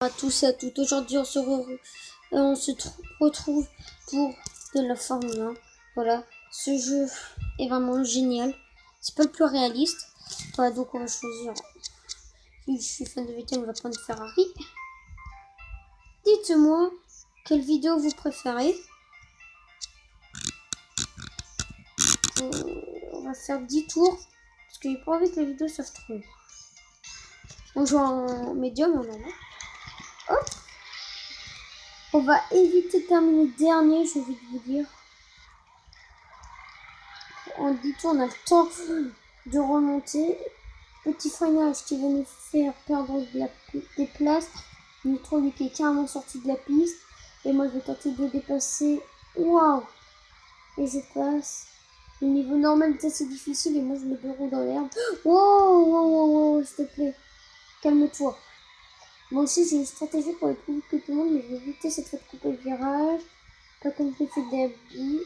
À tous et à toutes, aujourd'hui on se retrouve pour de la Formule 1. Voilà, ce jeu est vraiment génial. C'est pas le plus réaliste. Voilà, donc on va choisir. Si je suis fan de Vettel, on va prendre Ferrari. Dites-moi quelle vidéo vous préférez. On va faire 10 tours parce que j'ai pas envie que la vidéo soit trop. On joue en médium ou en normal. Hop. On va éviter de terminer dernier, j'ai envie de vous dire. En 10 tours, on a le temps de remonter. Petit freinage qui va nous faire perdre des places. Nitro, lui qui est carrément sorti de la piste. Et moi, je vais tenter de dépasser. Waouh! Et je passe. Le niveau normal est assez difficile et moi, je mets 2 roues dans l'herbe. Wow, wow, wow, wow, s'il te plaît. Calme-toi. Moi aussi, j'ai une stratégie pour aller plus vite que tout le monde, mais je vais éviter cette fois de couper le virage. Pas comme je l'ai fait d'habitude.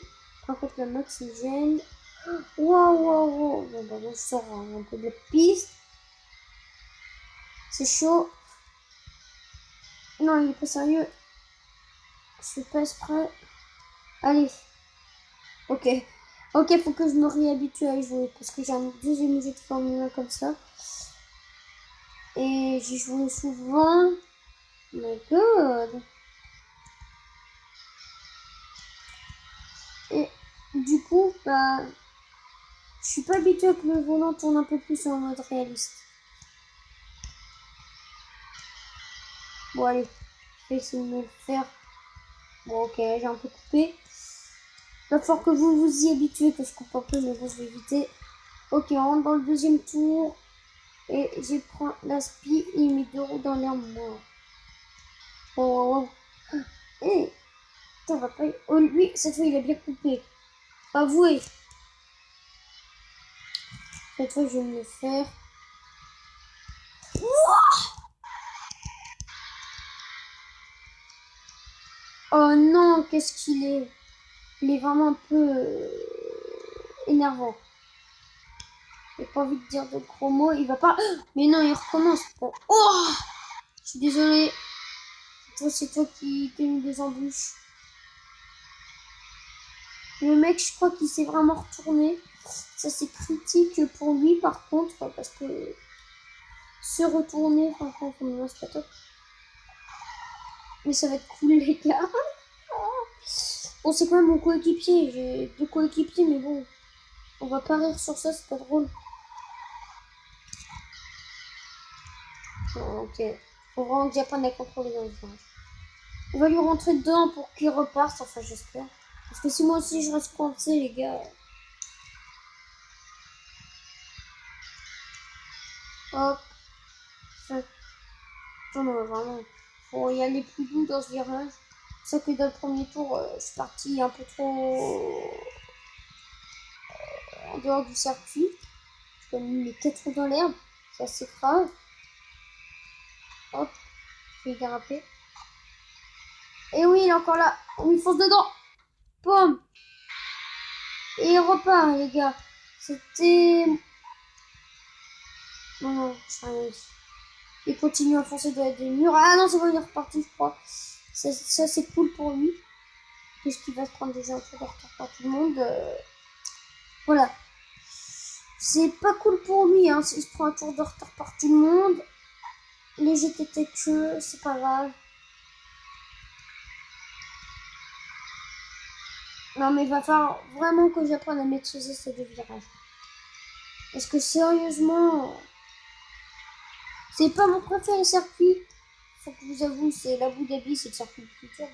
Par contre, le max, il gêne. Waouh, waouh, waouh. Bon, bah, je sors un peu de la piste. C'est chaud. Non, il est pas sérieux. Je suis pas exprès. Allez. Ok. Ok, faut que je me réhabitue à y jouer. Parce que j'ai un deuxième jeu de Formule 1 comme ça. Et j'y joué souvent. My god. Et du coup, bah, je suis pas habituée à que le volant tourne un peu plus en mode réaliste. Bon, allez. Je vais essayer de me le faire. Bon, ok, j'ai un peu coupé. Il va falloir que vous vous y habituez, que je coupe un peu, mais bon, je vais éviter. Ok, on rentre dans le deuxième tour. Et je prends l'aspi et il met 2 roues dans l'herbe. Oh, oh, oh. Et ça va pas. Oh, lui, cette fois, il a bien coupé. Avouez. Cette fois, je vais me le faire. Oh non, qu'est-ce qu'il est. Il est vraiment un peu énervant. J'ai pas envie de dire de gros mots. Il va pas. Mais non, il recommence. Bon. Oh, je suis désolée. C'est toi qui t'es mis des embûches. Le mec, je crois qu'il s'est vraiment retourné. Ça, c'est critique pour lui, par contre, parce que se retourner, franchement, c'est pas top. Mais ça va être cool, les gars. Bon, c'est quand même mon coéquipier. J'ai 2 coéquipiers, mais bon, on va pas rire sur ça, c'est pas drôle. Bon, ok. Faut vraiment que j'apprenne à contrôler dans le virage. On va lui rentrer dedans pour qu'il reparte, enfin, j'espère. Parce que si moi aussi je reste coincé, les gars. Hop. Non, non, vraiment. Faut y aller plus doux dans ce virage. C'est ça que dans le premier tour, je suis parti un peu trop en dehors du circuit. J'ai mis les 4 roues dans l'herbe. C'est assez grave. Hop. Je vais déraper. Et oui, il est encore là. On lui fonce dedans. Boum. Et il repart, les gars. C'était... Non, non, je rien dit. Il continue à foncer dans des murs. Ah non, c'est bon, il est reparti, je crois. Ça c'est cool pour lui. Puisqu'il va se prendre déjà un tour de retard par tout le monde. Voilà. C'est pas cool pour lui, hein. S'il se prend un tour de retard par tout le monde. Les GTT que c'est pas grave. Non, mais il va falloir vraiment que j'apprenne à maîtriser ces 2 virages. Parce que sérieusement, c'est pas mon préféré circuit. Faut que vous avouez, c'est l'Abu Dhabi, c'est le circuit le plus dur.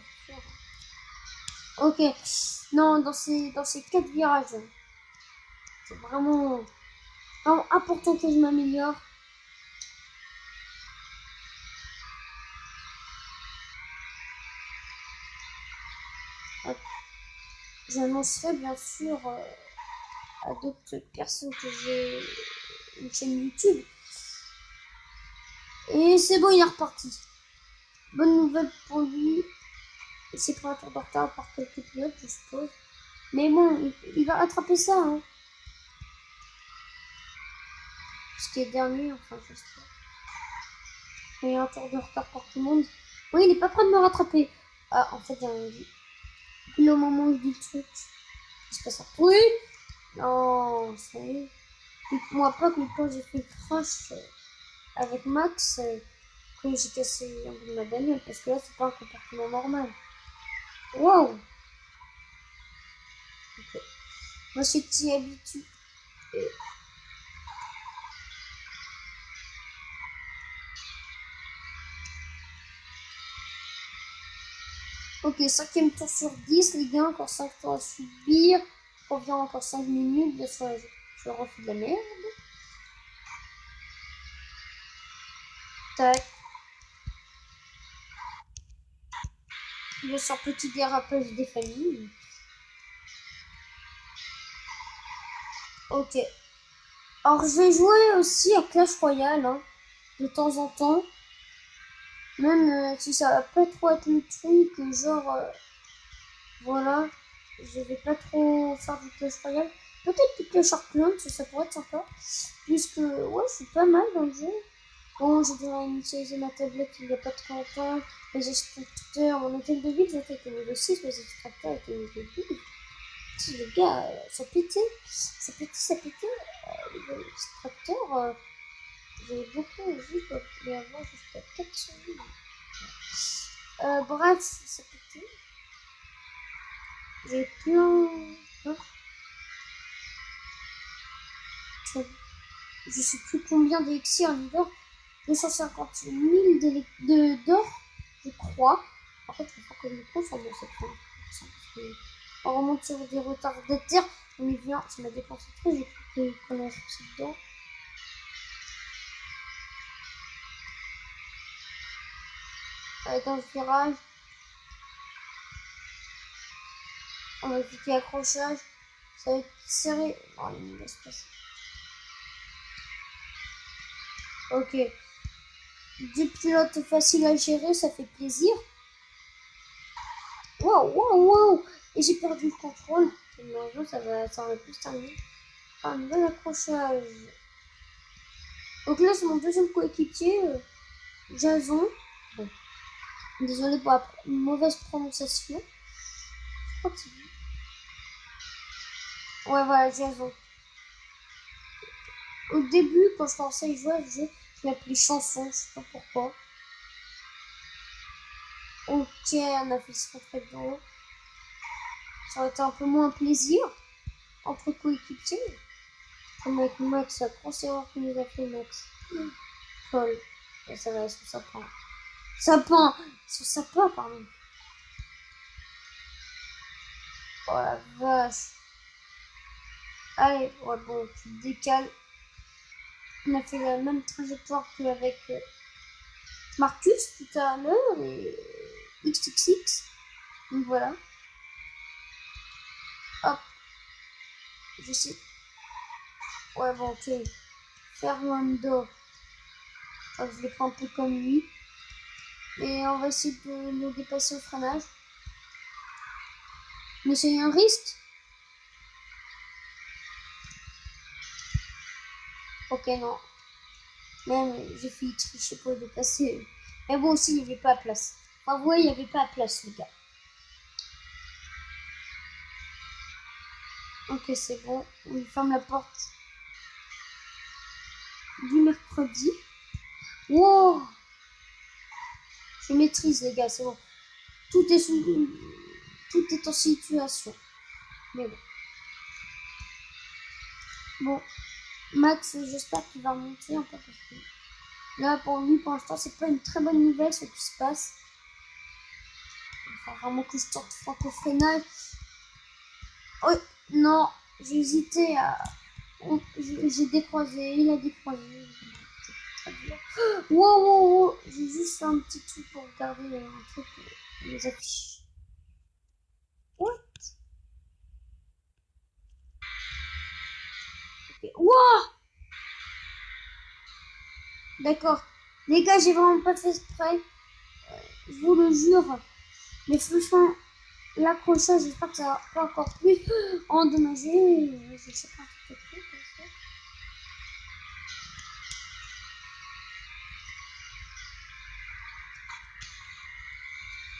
Ok. Non, dans ces 4 virages, c'est vraiment important que je m'améliore. J'annoncerai bien sûr à d'autres personnes que j'ai une chaîne YouTube. Et c'est bon, il est reparti. Bonne nouvelle pour lui. Il s'est pris un tour de retard par quelques pilotes, je suppose. Mais bon, il va attraper ça. Hein. Ce qui est dernier, enfin, j'espère. Il y a un tour de retard pour tout le monde. Oui, il est pas prêt de me rattraper. Ah, en fait, j'ai rien dit. Puis au moment où je dis le truc, il se passe un truc. Oui. Non, ça y est. Dites-moi pas que quand j'ai fait le crash avec Max, que j'ai cassé un bout de ma bagnole, parce que là, c'est pas un comportement normal. Wow. Ok. Moi, je suis habitué. Ok, cinquième tour sur 10, les gars, encore 5 tours à subir. Je reviens encore 5 minutes, bien sûr, je refais de la merde. Tac. Bien sûr, petit dérapage des familles. Ok. Alors, je vais jouer aussi à Clash Royale, hein, de temps en temps. Même si ça va pas trop être le truc, genre, voilà, je vais pas trop faire du Clash Royale. Peut-être du Clash of Clans, ça pourrait être sympa. Puisque, ouais, je suis pas mal dans le jeu. Bon, j'ai déjà initialisé ma tablette il y a pas très longtemps. Les extracteurs, mon hôtel de ville, j'étais avec niveau 6, mes extracteurs étaient niveau 12. Si les gars, ça pétait, ça pétait, ça pétait. Les extracteurs, j'ai beaucoup vu qu'on pouvait avoir jusqu'à 400 000. Bref, ça pétait. J'ai plein. Hein, je sais plus combien d'élixir en hiver. 250 000 d'or, je crois. En fait, il faut que je me concentre dans cette fois. On remonte sur des retardataires. On y vient, ça m'a dépensé trop. J'ai cru qu'on a un souci dedans. Dans le virage, on va cliquer accrochage. Ça va être serré. Oh, il me laisse passer. Ok. Deux pilotes faciles à gérer, ça fait plaisir. Waouh, waouh, waouh! Et j'ai perdu le contrôle. Non, ça va plus se terminer. Un nouvel accrochage. Donc là, c'est mon deuxième coéquipier, Jason. Bon. Désolé pour la mauvaise prononciation. Je crois que c'est lui. Ouais, voilà, Jason. Au début, quand je pensais à y jouer à ce jeu, je l'appelais chanson, je sais pas pourquoi. Ok, on a fait ce retrait dedans. Ça aurait été un peu moins plaisir entre coéquipiers. Comme avec Max, la grosse erreur que nous a fait Max. Paul. Et ça va, sur sapin. Sapin! Sur sapin, pardon. Oh la vache. Allez, ouais, bon, tu te décales. On a fait la même trajectoire qu'avec Marcus tout à l'heure et XXX. Donc voilà. Hop, je sais. Ouais, bon, ok. Fernando. Je les prends un peu comme lui. Et on va essayer de le dépasser au freinage. Mais c'est un risque. Ok, non. Même, j'ai failli tricher pour le dépasser. Mais bon, aussi, il n'y avait pas de place. Enfin, vous voyez, il n'y avait pas de place, les gars. Ok, c'est bon. On ferme la porte du mercredi. Wow! Je maîtrise, les gars, c'est bon. Tout est tout est en situation. Mais bon. Bon, Max, j'espère qu'il va remonter un peu parce que là, pour lui, pour l'instant, c'est pas une très bonne nouvelle ce qui se passe. Il faut vraiment que je tente franco freinage. Oh, non, j'ai hésité à. J'ai décroisé, il a décroisé. Très bien. Wow, wow, wow. J'ai juste fait un petit truc pour regarder un truc, les affiches. What? Okay. Wow! D'accord. Les gars, j'ai vraiment pas fait exprès. Je vous le jure. Mais franchement, l'accrochage, j'espère que ça va pas encore plus endommager. Je sais pas un truc comme ça.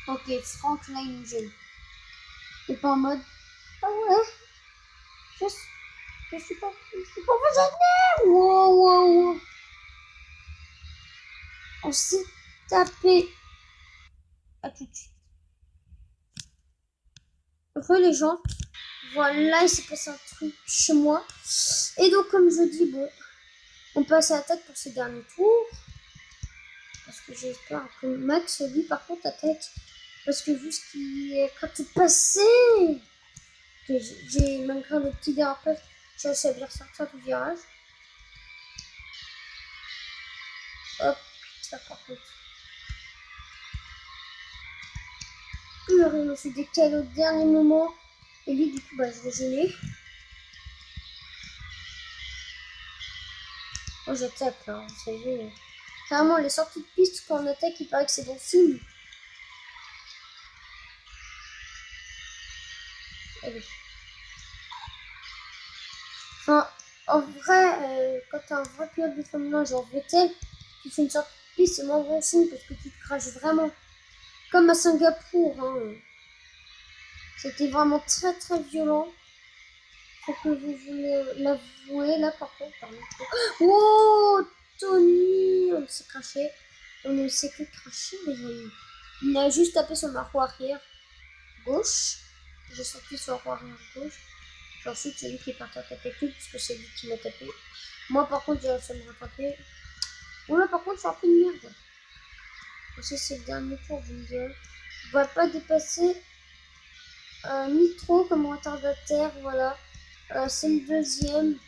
Ok, Franck, là, il nous gêne. Et pas en mode, ah ouais, je, je suis pas prisonnier. Wow, wow, wow. On s'est tapé. À tout de suite. Heureux les gens. Voilà, il s'est passé un truc chez moi. Et donc, comme je dis, bon, on passe à l'attaque pour ce dernier tour. Parce que j'espère que Max, lui, par contre, attaque. Parce que vu ce qui est quand c'est passé, que j'ai, malgré le petit dérapage, j'ai réussi à bien sortir du virage. Hop, ça par contre. Je me suis décalé au dernier moment. Et lui, du coup, bah, je l'ai gêné. Moi, j'attaque, là, vous savez. Carrément, les sorties de piste, quand on attaque, il paraît que c'est bon signe. Allez. Enfin, en vrai, quand t'as un vrai pilote de Formule 1, genre Vettel, tu fais une sortie de piste, c'est moins bon signe parce que tu te craches vraiment. Comme à Singapour, hein. C'était vraiment très très violent. Faut que vous voulez l'avouer, là par contre. Pardon. Oh, Tony, on s'est craché. On s'est que craché, les amis. Il a juste tapé sur ma roue arrière gauche. J'ai sorti sur la roue arrière gauche. Et ensuite, c'est lui qui est parti attaquer tout, puisque c'est lui qui m'a tapé. Moi, par contre, j'ai réussi à me rattraper. Bon, là, par contre, je suis un peu de merde. Aussi, c'est le dernier tour, vous me direz. On va pas dépasser ni trop comme retardataire, voilà. C'est le deuxième.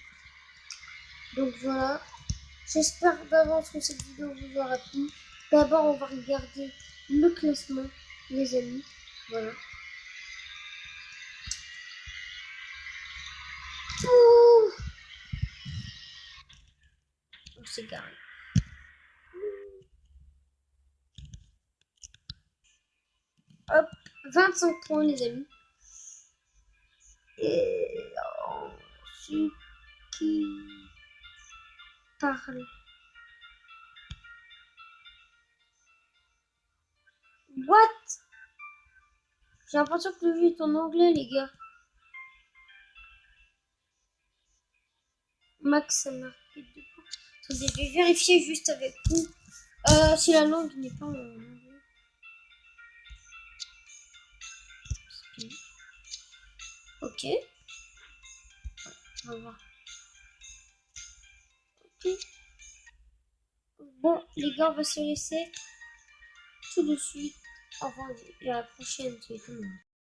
Donc voilà. J'espère d'avance que cette vidéo vous aura plu. D'abord, on va regarder le classement, les amis. Voilà. Ouh, on s'est garé. Hop, 25 points, les amis. Et ensuite, qui parle? What? J'ai l'impression que le jeu est en anglais, les gars. Max, ça marque 2 points. Attendez, je vais vérifier juste avec vous si la langue n'est pas en anglais. Ok. On va voir. Ok. Bon, les gars, on va se laisser tout de suite. Au revoir et à la prochaine. Tout le monde.